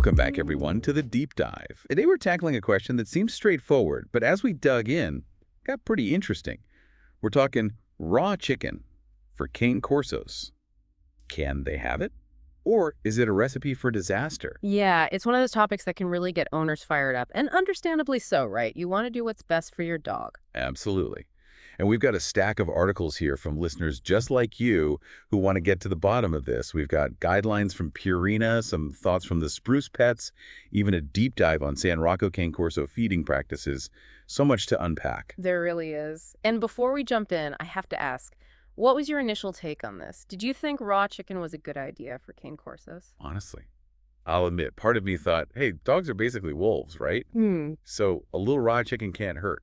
Welcome back, everyone, to the deep dive. Today we're tackling a question that seems straightforward, but as we dug in, it got pretty interesting. We're talking raw chicken for Cane Corsos. Can they have it? Or is it a recipe for disaster? Yeah, it's one of those topics that can really get owners fired up, and understandably so, right? You want to do what's best for your dog. Absolutely. And we've got a stack of articles here from listeners just like you who want to get to the bottom of this. We've got guidelines from Purina, some thoughts from the Spruce Pets, even a deep dive on San Rocco Cane Corso feeding practices. So much to unpack. There really is. And before we jump in, I have to ask, what was your initial take on this? Did you think raw chicken was a good idea for cane corsos? Honestly, I'll admit, part of me thought, hey, dogs are basically wolves, right? So a little raw chicken can't hurt.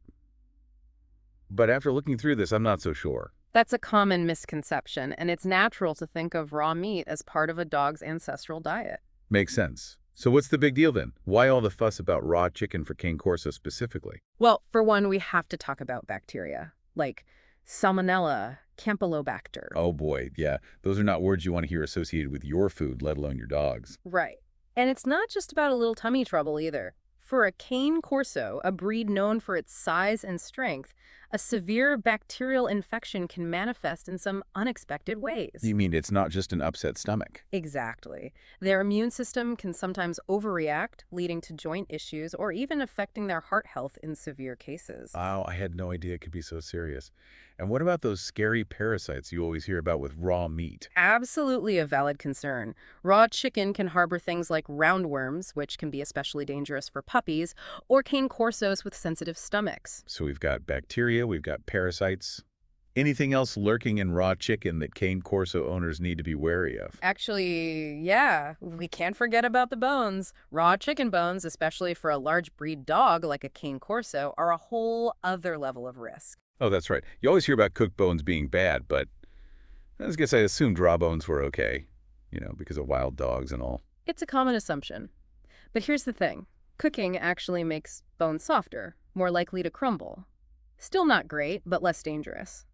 But after looking through this, I'm not so sure. That's a common misconception, and it's natural to think of raw meat as part of a dog's ancestral diet. Makes sense. So what's the big deal then? Why all the fuss about raw chicken for Cane Corso specifically? Well, for one, we have to talk about bacteria, like Salmonella, Campylobacter. Oh boy, yeah. Those are not words you want to hear associated with your food, let alone your dog's. Right. And it's not just about a little tummy trouble either. For a cane corso, a breed known for its size and strength, a severe bacterial infection can manifest in some unexpected ways. You mean it's not just an upset stomach? Exactly. Their immune system can sometimes overreact, leading to joint issues or even affecting their heart health in severe cases. Oh, I had no idea it could be so serious. And what about those scary parasites you always hear about with raw meat? Absolutely a valid concern. Raw chicken can harbor things like roundworms, which can be especially dangerous for puppies, or cane corsos with sensitive stomachs. So we've got bacteria, we've got parasites. Anything else lurking in raw chicken that Cane Corso owners need to be wary of? Actually, yeah, we can't forget about the bones. Raw chicken bones, especially for a large breed dog like a cane corso, are a whole other level of risk. Oh, that's right. You always hear about cooked bones being bad, but I guess I assumed raw bones were okay, because of wild dogs and all. It's a common assumption. But here's the thing. Cooking actually makes bones softer, more likely to crumble. Still not great, but less dangerous.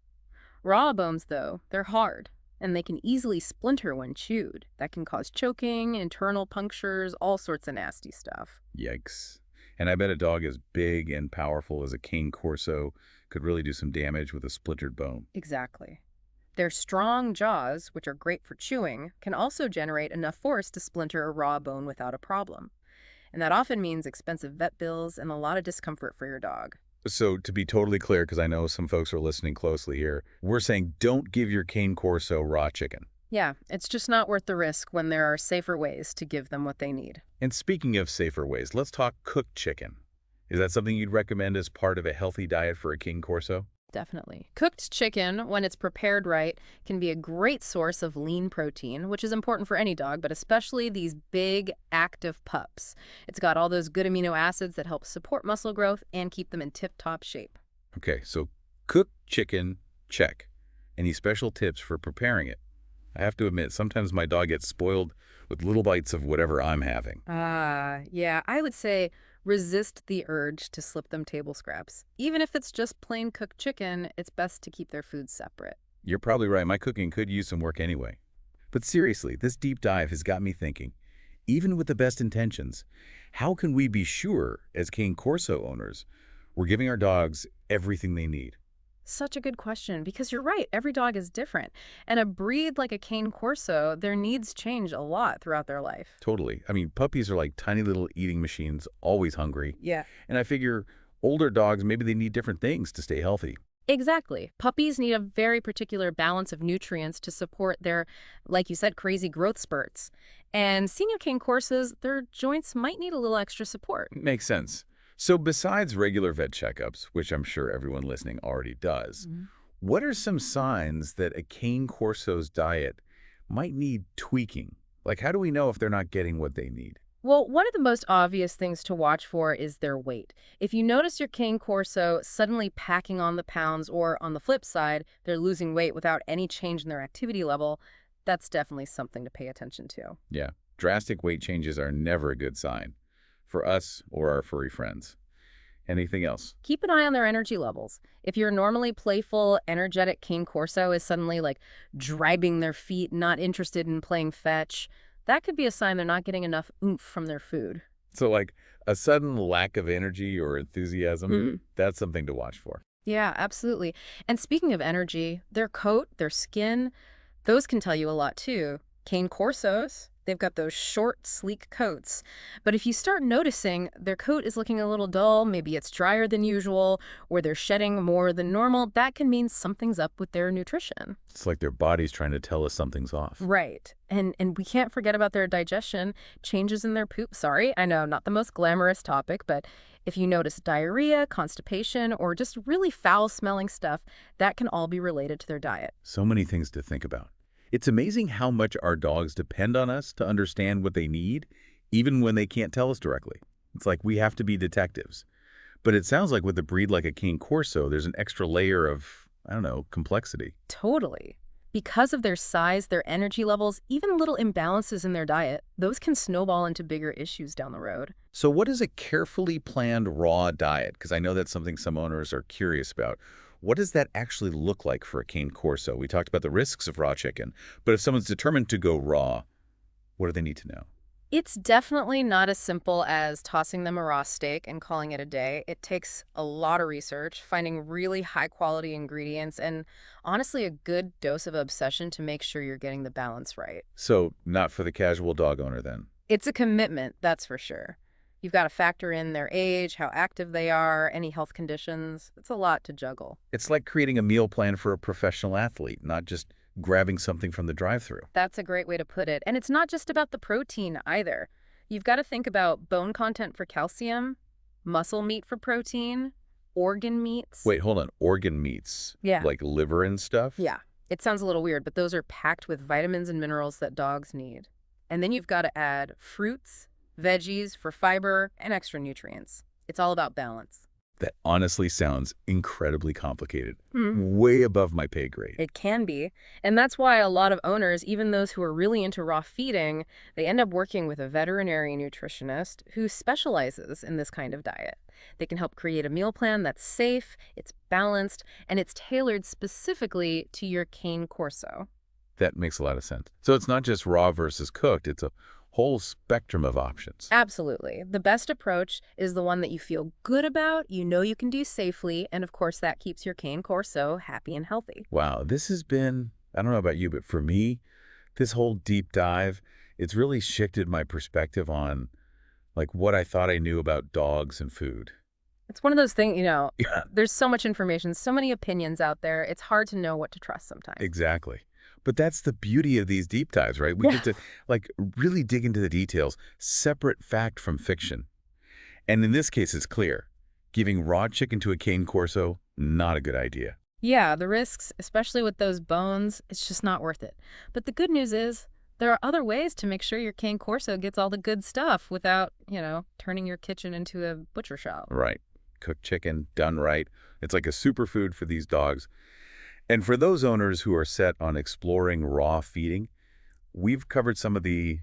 Raw bones, though, they're hard, and they can easily splinter when chewed. That can cause choking, internal punctures, all sorts of nasty stuff. Yikes. And I bet a dog as big and powerful as a Cane Corso could really do some damage with a splintered bone. Exactly. Their strong jaws, which are great for chewing, can also generate enough force to splinter a raw bone without a problem. And that often means expensive vet bills and a lot of discomfort for your dog. So to be totally clear, because I know some folks are listening closely here, we're saying don't give your Cane Corso raw chicken. Yeah, it's just not worth the risk when there are safer ways to give them what they need. And speaking of safer ways, let's talk cooked chicken. Is that something you'd recommend as part of a healthy diet for a Cane Corso? Definitely. Cooked chicken, when it's prepared right, can be a great source of lean protein, which is important for any dog, but especially these big, active pups. It's got all those good amino acids that help support muscle growth and keep them in tip-top shape. Okay, so cooked chicken, check. Any special tips for preparing it? I have to admit, sometimes my dog gets spoiled with little bites of whatever I'm having. Yeah, I would say resist the urge to slip them table scraps. Even if it's just plain cooked chicken, it's best to keep their food separate. You're probably right. My cooking could use some work anyway. But seriously, this deep dive has got me thinking, even with the best intentions, how can we be sure, as Cane Corso owners, we're giving our dogs everything they need? Such a good question, because you're right, every dog is different. And a breed like a cane corso, their needs change a lot throughout their life. Totally. I mean, puppies are like tiny little eating machines, always hungry. Yeah. And I figure older dogs, maybe they need different things to stay healthy. Exactly. Puppies need a very particular balance of nutrients to support their, like you said, crazy growth spurts. And senior cane corsos, their joints might need a little extra support. Makes sense. So besides regular vet checkups, which I'm sure everyone listening already does, what are some signs that a Cane Corso's diet might need tweaking? Like, how do we know if they're not getting what they need? Well, one of the most obvious things to watch for is their weight. If you notice your cane corso suddenly packing on the pounds, or on the flip side, they're losing weight without any change in their activity level, that's definitely something to pay attention to. Yeah, drastic weight changes are never a good sign for us or our furry friends. Anything else? Keep an eye on their energy levels. If your normally playful, energetic cane corso is suddenly like driving their feet, not interested in playing fetch, That could be a sign they're not getting enough oomph from their food. So like a sudden lack of energy or enthusiasm, Mm. that's something to watch for. Yeah, absolutely. And speaking of energy, their coat, their skin, those can tell you a lot too. Cane Corsos, they've got those short, sleek coats. But if you start noticing their coat is looking a little dull, maybe it's drier than usual, or they're shedding more than normal, that can mean something's up with their nutrition. It's like their body's trying to tell us something's off. Right. And we can't forget about their digestion, changes in their poop. Sorry, I know, not the most glamorous topic, but if you notice diarrhea, constipation, or just really foul-smelling stuff, that can all be related to their diet. So many things to think about. It's amazing how much our dogs depend on us to understand what they need, even when they can't tell us directly. It's like we have to be detectives. But it sounds like with a breed like a Cane Corso, there's an extra layer of, I don't know, complexity. Totally. Because of their size, their energy levels, even little imbalances in their diet, those can snowball into bigger issues down the road. So what is a carefully planned raw diet? Because I know that's something some owners are curious about. What does that actually look like for a Cane Corso? We talked about the risks of raw chicken, but if someone's determined to go raw, what do they need to know? It's definitely not as simple as tossing them a raw steak and calling it a day. It takes a lot of research, finding really high-quality ingredients, and honestly, a good dose of obsession to make sure you're getting the balance right. So not for the casual dog owner then. It's a commitment, that's for sure. You've got to factor in their age, how active they are, any health conditions. It's a lot to juggle. It's like creating a meal plan for a professional athlete, not just grabbing something from the drive-thru. That's a great way to put it. And it's not just about the protein either. You've got to think about bone content for calcium, muscle meat for protein, organ meats. Wait, hold on. Organ meats? Yeah. Like liver and stuff? Yeah. It sounds a little weird, but those are packed with vitamins and minerals that dogs need. And then you've got to add fruits, veggies for fiber, and extra nutrients. It's all about balance. That honestly sounds incredibly complicated. Hmm. Way above my pay grade. It can be. And that's why a lot of owners, even those who are really into raw feeding, they end up working with a veterinarian nutritionist who specializes in this kind of diet. They can help create a meal plan that's safe, it's balanced, and it's tailored specifically to your Cane Corso. That makes a lot of sense. So it's not just raw versus cooked, it's a whole spectrum of options. Absolutely. The best approach is the one that you feel good about, you know you can do safely, and of course that keeps your Cane Corso happy and healthy. Wow, this has been, I don't know about you, but for me, this whole deep dive, it's really shifted my perspective on like what I thought I knew about dogs and food. It's one of those things, Yeah, there's so much information, so many opinions out there, it's hard to know what to trust sometimes. exactly. But that's the beauty of these deep dives, right? We get to like really dig into the details, separate fact from fiction. And in this case, it's clear. Giving raw chicken to a Cane Corso, not a good idea. Yeah, the risks, especially with those bones, it's just not worth it. But the good news is there are other ways to make sure your Cane Corso gets all the good stuff without, turning your kitchen into a butcher shop. Right. Cooked chicken, done right. It's like a superfood for these dogs. And for those owners who are set on exploring raw feeding, we've covered some of the,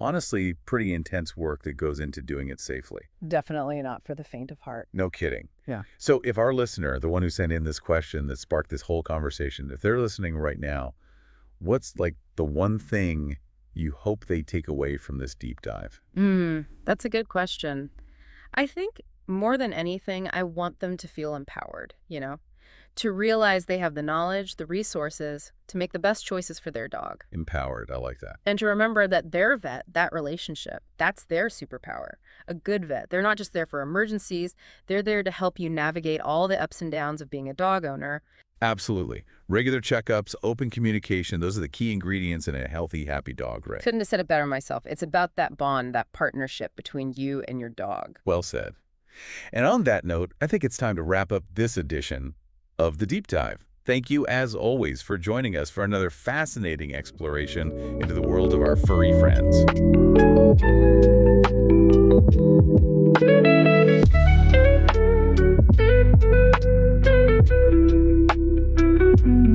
honestly, pretty intense work that goes into doing it safely. Definitely not for the faint of heart. No kidding. Yeah. So if our listener, the one who sent in this question that sparked this whole conversation, if they're listening right now, what's like the one thing you hope they take away from this deep dive? That's a good question. I think more than anything, I want them to feel empowered, to realize they have the knowledge, the resources to make the best choices for their dog. Empowered. I like that. And to remember that their vet, that relationship, that's their superpower. A good vet. They're not just there for emergencies. They're there to help you navigate all the ups and downs of being a dog owner. Absolutely. Regular checkups, open communication, those are the key ingredients in a healthy, happy dog, right? Couldn't have said it better myself. It's about that bond, that partnership between you and your dog. Well said. And on that note, I think it's time to wrap up this edition of The Deep Dive. Thank you, as always, for joining us for another fascinating exploration into the world of our furry friends.